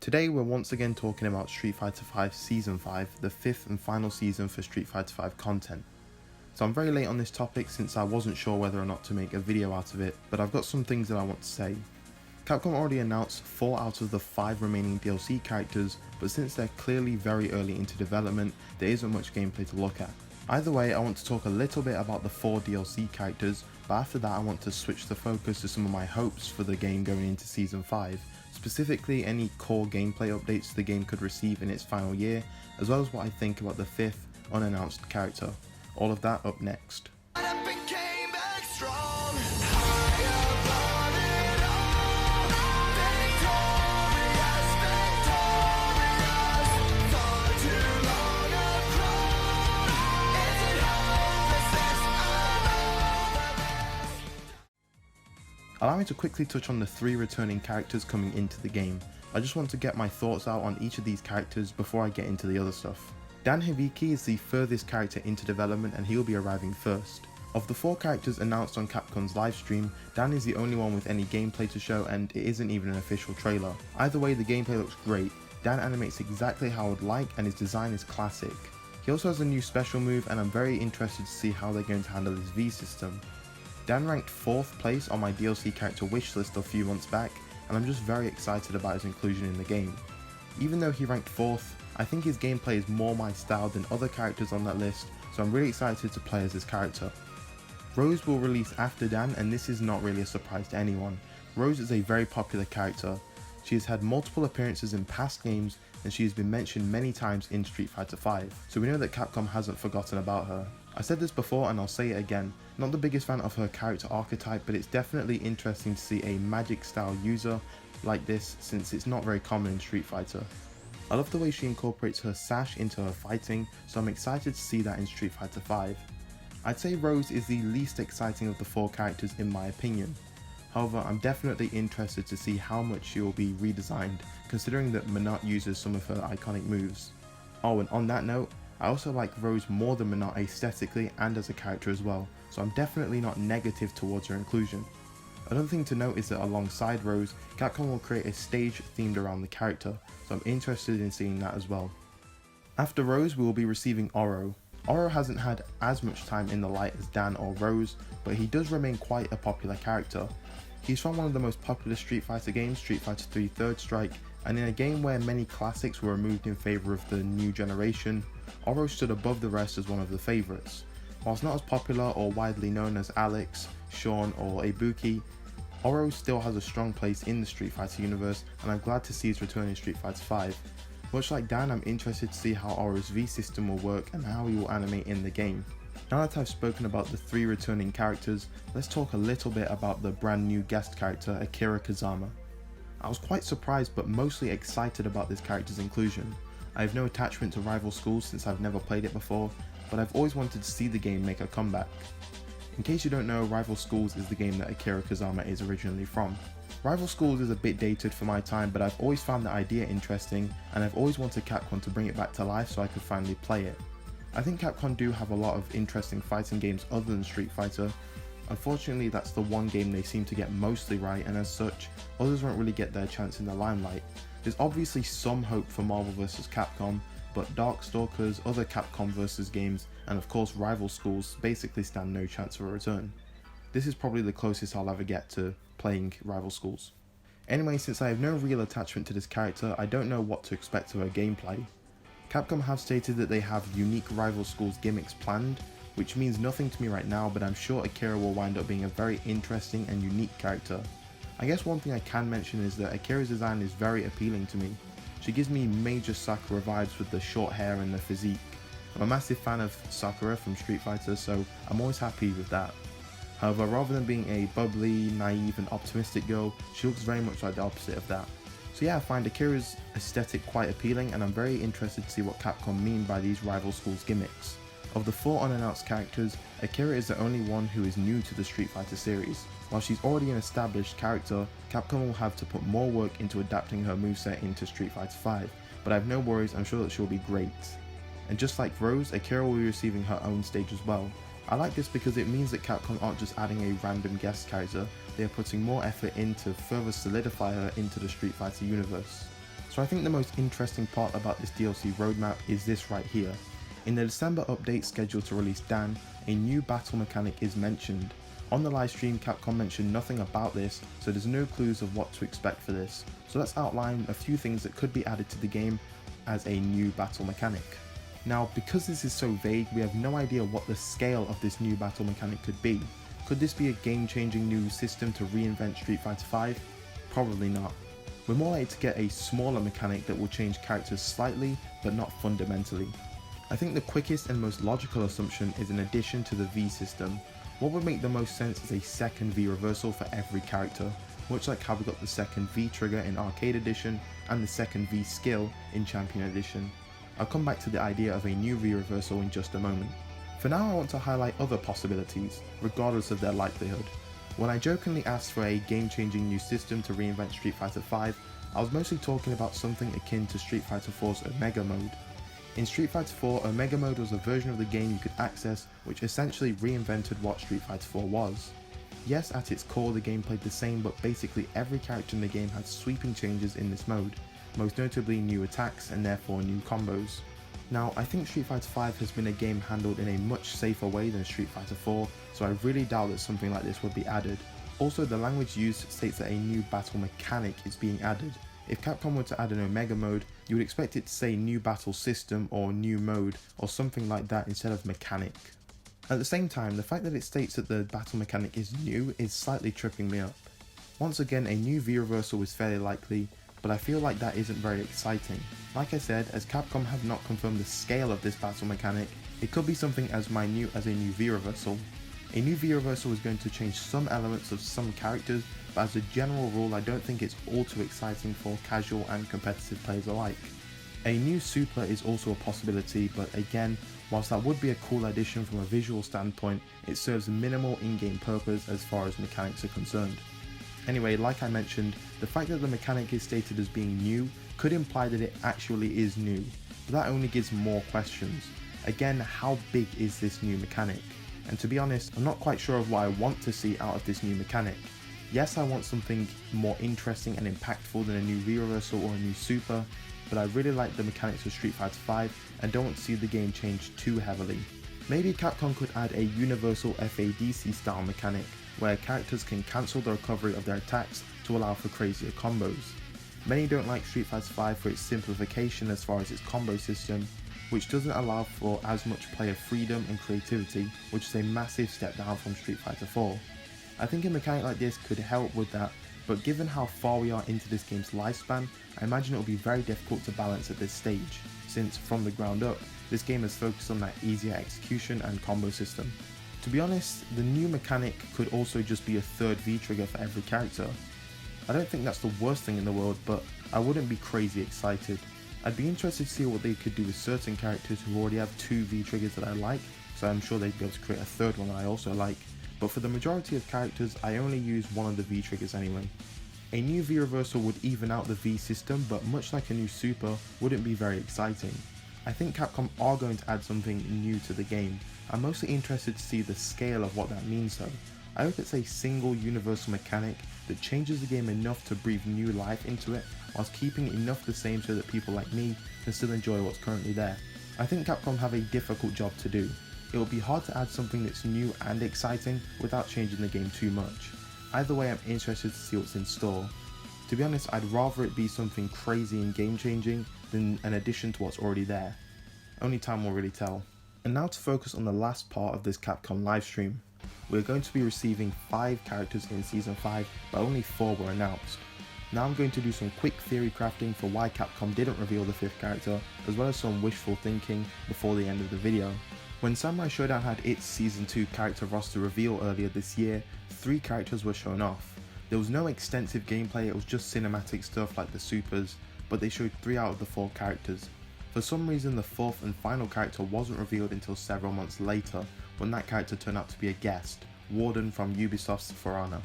Today we're once again talking about Street Fighter V Season 5, the 5th and final season for Street Fighter V content. So I'm very late on this topic since I wasn't sure whether or not to make a video out of it, but I've got some things that I want to say. Capcom already announced 4 out of the 5 remaining DLC characters, but since they're clearly very early into development, there isn't much gameplay to look at. Either way, I want to talk a little bit about the 4 DLC characters, but after that I want to switch the focus to some of my hopes for the game going into Season 5, specifically any core gameplay updates the game could receive in its final year, as well as what I think about the 5th unannounced character. All of that up next. Allow me to quickly touch on the 3 returning characters coming into the game. I just want to get my thoughts out on each of these characters before I get into the other stuff. Dan Hibiki is the furthest character into development and he'll be arriving first. Of the 4 characters announced on Capcom's livestream, Dan is the only one with any gameplay to show and it isn't even an official trailer. Either way, the gameplay looks great. Dan animates exactly how I would like and his design is classic. He also has a new special move and I'm very interested to see how they're going to handle his V system. Dan ranked 4th place on my DLC character wishlist a few months back, and I'm just very excited about his inclusion in the game. Even though he ranked 4th, I think his gameplay is more my style than other characters on that list, so I'm really excited to play as his character. Rose will release after Dan, and this is not really a surprise to anyone. Rose is a very popular character. She has had multiple appearances in past games, and she has been mentioned many times in Street Fighter V, so we know that Capcom hasn't forgotten about her. I said this before and I'll say it again, not the biggest fan of her character archetype, but it's definitely interesting to see a magic style user like this since it's not very common in Street Fighter. I love the way she incorporates her sash into her fighting, so I'm excited to see that in Street Fighter V. I'd say Rose is the least exciting of the 4 characters in my opinion. However, I'm definitely interested to see how much she will be redesigned, considering that Menat uses some of her iconic moves. Oh, and on that note, I also like Rose more than Menat aesthetically and as a character as well, so I'm definitely not negative towards her inclusion. Another thing to note is that alongside Rose, Capcom will create a stage themed around the character, so I'm interested in seeing that as well. After Rose, we will be receiving Oro. Oro hasn't had as much time in the light as Dan or Rose, but he does remain quite a popular character. He's from one of the most popular Street Fighter games, Street Fighter 3 Third Strike, and in a game where many classics were removed in favour of the new generation, Oro stood above the rest as one of the favourites. Whilst not as popular or widely known as Alex, Sean or Ibuki, Oro still has a strong place in the Street Fighter universe and I'm glad to see his return in Street Fighter V. Much like Dan, I'm interested to see how Oro's V system will work and how he will animate in the game. Now that I've spoken about the 3 returning characters, let's talk a little bit about the brand new guest character Akira Kazama. I was quite surprised but mostly excited about this character's inclusion. I have no attachment to Rival Schools since I've never played it before, but I've always wanted to see the game make a comeback. In case you don't know, Rival Schools is the game that Akira Kazama is originally from. Rival Schools is a bit dated for my time, but I've always found the idea interesting and I've always wanted Capcom to bring it back to life so I could finally play it. I think Capcom do have a lot of interesting fighting games other than Street Fighter. Unfortunately, that's the one game they seem to get mostly right, and as such, others won't really get their chance in the limelight. There's obviously some hope for Marvel vs Capcom, but Darkstalkers, other Capcom vs games, and of course Rival Schools basically stand no chance for a return. This is probably the closest I'll ever get to playing Rival Schools. Anyway, since I have no real attachment to this character, I don't know what to expect of her gameplay. Capcom have stated that they have unique Rival Schools gimmicks planned, which means nothing to me right now, but I'm sure Akira will wind up being a very interesting and unique character. I guess one thing I can mention is that Akira's design is very appealing to me. She gives me major Sakura vibes with the short hair and the physique. I'm a massive fan of Sakura from Street Fighter, so I'm always happy with that. However, rather than being a bubbly, naive and optimistic girl, she looks very much like the opposite of that. So yeah, I find Akira's aesthetic quite appealing and I'm very interested to see what Capcom mean by these Rival Schools gimmicks. Of the 4 unannounced characters, Akira is the only one who is new to the Street Fighter series. While she's already an established character, Capcom will have to put more work into adapting her moveset into Street Fighter V, but I have no worries, I'm sure that she'll be great. And just like Rose, Akira will be receiving her own stage as well. I like this because it means that Capcom aren't just adding a random guest character, they are putting more effort in to further solidify her into the Street Fighter universe. So I think the most interesting part about this DLC roadmap is this right here. In the December update scheduled to release Dan, a new battle mechanic is mentioned. On the livestream, Capcom mentioned nothing about this, so there's no clues of what to expect for this. So let's outline a few things that could be added to the game as a new battle mechanic. Now, because this is so vague, we have no idea what the scale of this new battle mechanic could be. Could this be a game-changing new system to reinvent Street Fighter V? Probably not. We're more likely to get a smaller mechanic that will change characters slightly, but not fundamentally. I think the quickest and most logical assumption is an addition to the V system. What would make the most sense is a second V reversal for every character, much like how we got the second V trigger in Arcade Edition and the second V skill in Champion Edition. I'll come back to the idea of a new V reversal in just a moment. For now, I want to highlight other possibilities, regardless of their likelihood. When I jokingly asked for a game-changing new system to reinvent Street Fighter V, I was mostly talking about something akin to Street Fighter 4's Omega Mode. In Street Fighter 4, Omega Mode was a version of the game you could access which essentially reinvented what Street Fighter 4 was. Yes, at its core the game played the same, but basically every character in the game had sweeping changes in this mode, most notably new attacks and therefore new combos. Now, I think Street Fighter V has been a game handled in a much safer way than Street Fighter 4, so I really doubt that something like this would be added. Also, the language used states that a new battle mechanic is being added. If Capcom were to add an Omega Mode, you would expect it to say new battle system or new mode or something like that instead of mechanic. At the same time, the fact that it states that the battle mechanic is new is slightly tripping me up. Once again, a new V reversal is fairly likely, but I feel like that isn't very exciting. Like I said, as Capcom have not confirmed the scale of this battle mechanic, it could be something as minute as a new V reversal. A new V reversal is going to change some elements of some characters, but as a general rule I don't think it's all too exciting for casual and competitive players alike. A new super is also a possibility, but again, whilst that would be a cool addition from a visual standpoint, it serves minimal in-game purpose as far as mechanics are concerned. Anyway, like I mentioned, the fact that the mechanic is stated as being new could imply that it actually is new, but that only gives more questions. Again, how big is this new mechanic? And to be honest, I'm not quite sure of what I want to see out of this new mechanic. Yes, I want something more interesting and impactful than a new V reversal or a new super, but I really like the mechanics of Street Fighter V and don't want to see the game change too heavily. Maybe Capcom could add a universal FADC style mechanic, where characters can cancel the recovery of their attacks to allow for crazier combos. Many don't like Street Fighter V for its simplification as far as its combo system, which doesn't allow for as much player freedom and creativity, which is a massive step down from Street Fighter 4. I think a mechanic like this could help with that, but given how far we are into this game's lifespan, I imagine it will be very difficult to balance at this stage, since from the ground up, this game has focused on that easier execution and combo system. To be honest, the new mechanic could also just be a third V trigger for every character. I don't think that's the worst thing in the world, but I wouldn't be crazy excited. I'd be interested to see what they could do with certain characters who already have 2 V triggers that I like, so I'm sure they'd be able to create a third one that I also like, but for the majority of characters I only use one of the V triggers anyway. A new V reversal would even out the V system, but much like a new super, wouldn't be very exciting. I think Capcom are going to add something new to the game. I'm mostly interested to see the scale of what that means though. I hope it's a single universal mechanic that changes the game enough to breathe new life into it, whilst keeping enough the same so that people like me can still enjoy what's currently there. I think Capcom have a difficult job to do. It will be hard to add something that's new and exciting without changing the game too much. Either way, I'm interested to see what's in store. To be honest, I'd rather it be something crazy and game changing than an addition to what's already there. Only time will really tell. And now to focus on the last part of this Capcom livestream. We're going to be receiving 5 characters in Season 5, but only 4 were announced. Now I'm going to do some quick theory crafting for why Capcom didn't reveal the 5th character, as well as some wishful thinking before the end of the video. When Samurai Shodown had its Season 2 character roster reveal earlier this year, 3 characters were shown off. There was no extensive gameplay, it was just cinematic stuff like the supers, but they showed 3 out of the 4 characters. For some reason the 4th and final character wasn't revealed until several months later, when that character turned out to be a guest, Warden from Ubisoft's For Honor.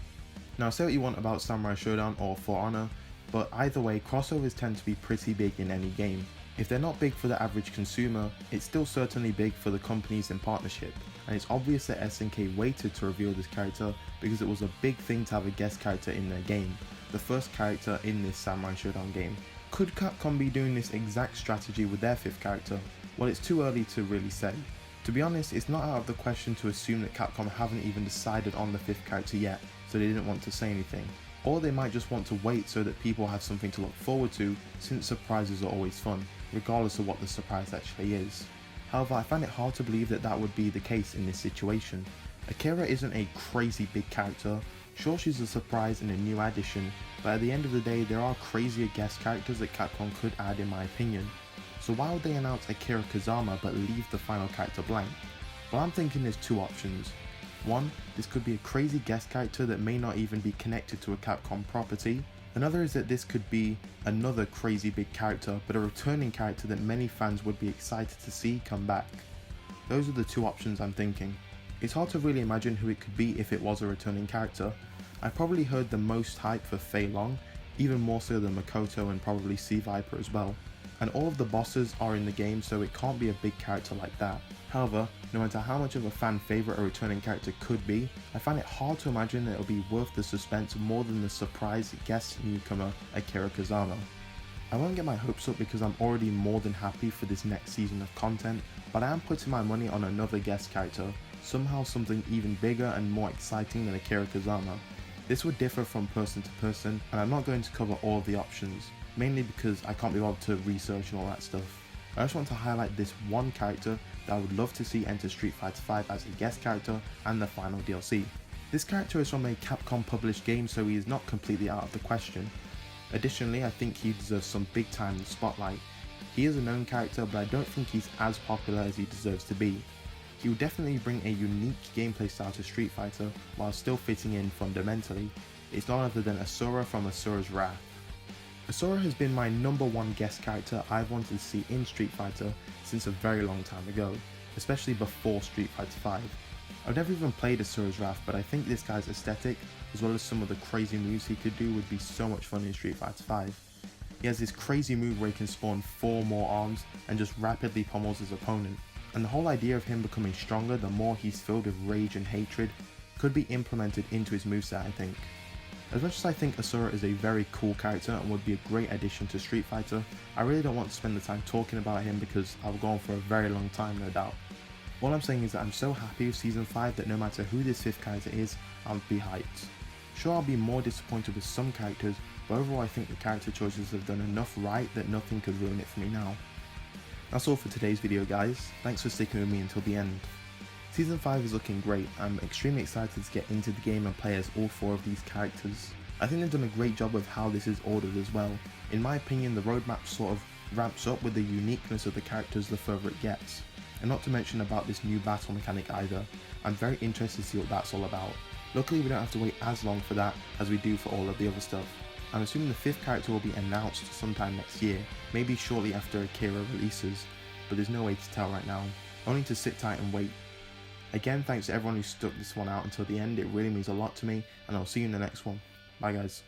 Now say what you want about Samurai Shodown or For Honor, but either way crossovers tend to be pretty big in any game. If they're not big for the average consumer, it's still certainly big for the companies in partnership, and it's obvious that SNK waited to reveal this character because it was a big thing to have a guest character in their game, the first character in this Samurai Shodown game. Could Capcom be doing this exact strategy with their 5th character? Well, it's too early to really say. To be honest, it's not out of the question to assume that Capcom haven't even decided on the 5th character yet, so they didn't want to say anything. Or they might just want to wait so that people have something to look forward to, since surprises are always fun, regardless of what the surprise actually is. However, I find it hard to believe that that would be the case in this situation. Akira isn't a crazy big character. Sure, she's a surprise and a new addition, but at the end of the day there are crazier guest characters that Capcom could add in my opinion. So why would they announce Akira Kazama but leave the final character blank? Well, I'm thinking there's two options. One, this could be a crazy guest character that may not even be connected to a Capcom property. Another is that this could be another crazy big character, but a returning character that many fans would be excited to see come back. Those are the two options I'm thinking. It's hard to really imagine who it could be if it was a returning character. I probably heard the most hype for Fei Long, even more so than Makoto and probably Sea Viper as well. And all of the bosses are in the game, so it can't be a big character like that. However, no matter how much of a fan favourite a returning character could be, I find it hard to imagine that it'll be worth the suspense more than the surprise guest newcomer Akira Kazama. I won't get my hopes up because I'm already more than happy for this next season of content, but I am putting my money on another guest character, somehow something even bigger and more exciting than Akira Kazama. This would differ from person to person, and I'm not going to cover all of the options, mainly because I can't be bothered to research and all that stuff. I just want to highlight this one character that I would love to see enter Street Fighter V as a guest character and the final DLC. This character is from a Capcom published game, so he is not completely out of the question. Additionally, I think he deserves some big time in the spotlight. He is a known character, but I don't think he's as popular as he deserves to be. He will definitely bring a unique gameplay style to Street Fighter while still fitting in fundamentally. It's none other than Asura from Asura's Wrath. Asura has been my number one guest character I've wanted to see in Street Fighter since a very long time ago, especially before Street Fighter V. I've never even played Asura's Wrath, but I think this guy's aesthetic, as well as some of the crazy moves he could do, would be so much fun in Street Fighter V. He has this crazy move where he can spawn 4 more arms and just rapidly pummels his opponent. And the whole idea of him becoming stronger the more he's filled with rage and hatred could be implemented into his moveset, I think. As much as I think Asura is a very cool character and would be a great addition to Street Fighter, I really don't want to spend the time talking about him because I'll go on for a very long time, no doubt. All I'm saying is that I'm so happy with Season 5 that no matter who this 5th character is, I'll be hyped. Sure, I'll be more disappointed with some characters, but overall I think the character choices have done enough right that nothing could ruin it for me now. That's all for today's video, guys. Thanks for sticking with me until the end. Season 5 is looking great. I'm extremely excited to get into the game and play as all 4 of these characters. I think they've done a great job with how this is ordered as well. In my opinion, the roadmap sort of ramps up with the uniqueness of the characters the further it gets. And not to mention about this new battle mechanic either. I'm very interested to see what that's all about. Luckily we don't have to wait as long for that as we do for all of the other stuff. I'm assuming the 5th character will be announced sometime next year, maybe shortly after Akira releases, but there's no way to tell right now. Only to sit tight and wait. Again, thanks to everyone who stuck this one out until the end, it really means a lot to me, and I'll see you in the next one. Bye guys.